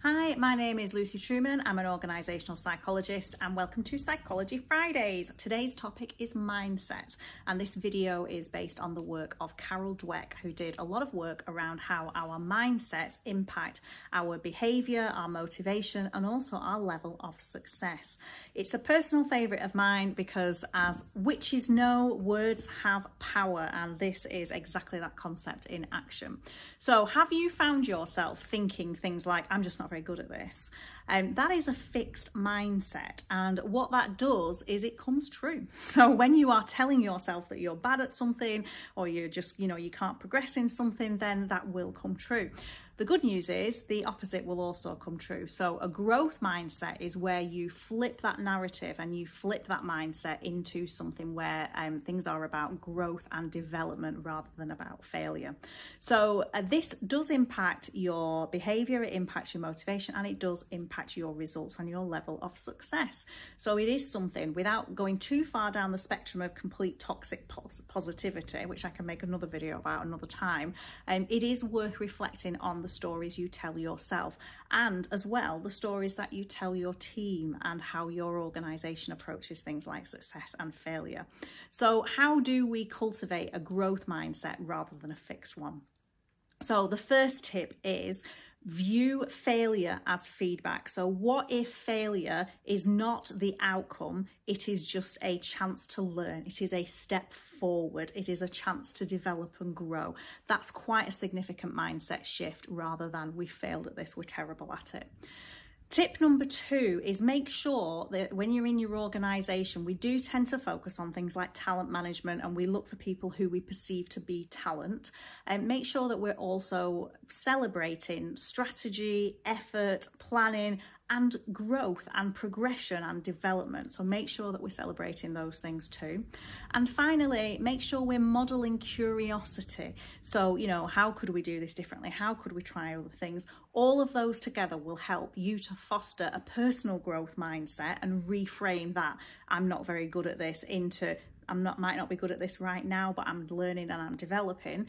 Hi, my name is Lucy Trueman. I'm an organisational psychologist and welcome to Psychology Fridays. Today's topic is mindset, and this video is based on the work of Carol Dweck, who did a lot of work around how our mindsets impact our behaviour, our motivation and also our level of success. It's a personal favourite of mine because, as witches know, words have power, and this is exactly that concept in action. So have you found yourself thinking things like, I'm just not very good at this? That is a fixed mindset, and what that does is it comes true. So when you are telling yourself that you're bad at something, or you're just, you can't progress in something, then that will come true. The good news is the opposite will also come true. So a growth mindset is where you flip that narrative and you flip that mindset into something where things are about growth and development rather than about failure. So this does impact your behavior, it impacts your motivation, and it does impact your results and your level of success. So it is something, without going too far down the spectrum of complete toxic positivity, which I can make another video about another time, it is worth reflecting on the stories you tell yourself, and as well the stories that you tell your team and how your organisation approaches things like success and failure. So how do we cultivate a growth mindset rather than a fixed one? So the first tip is view failure as feedback. So what if failure is not the outcome? It is just a chance to learn. It is a step forward. It is a chance to develop and grow. That's quite a significant mindset shift rather than we failed at this, we're terrible at it. Tip number 2 is make sure that when you're in your organisation, we do tend to focus on things like talent management, and we look for people who we perceive to be talent, and make sure that we're also celebrating strategy, effort, planning and growth and progression and development. So make sure that we're celebrating those things too. And finally, make sure we're modeling curiosity. So, how could we do this differently? How could we try other things? All of those together will help you to foster a personal growth mindset and reframe that I'm not very good at this into might not be good at this right now, but I'm learning and I'm developing.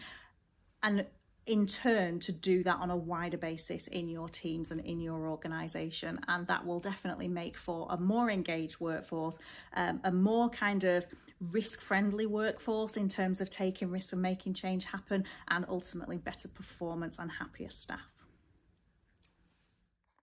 And in turn, to do that on a wider basis in your teams and in your organisation. And that will definitely make for a more engaged workforce, a more kind of risk-friendly workforce in terms of taking risks and making change happen, and ultimately better performance and happier staff.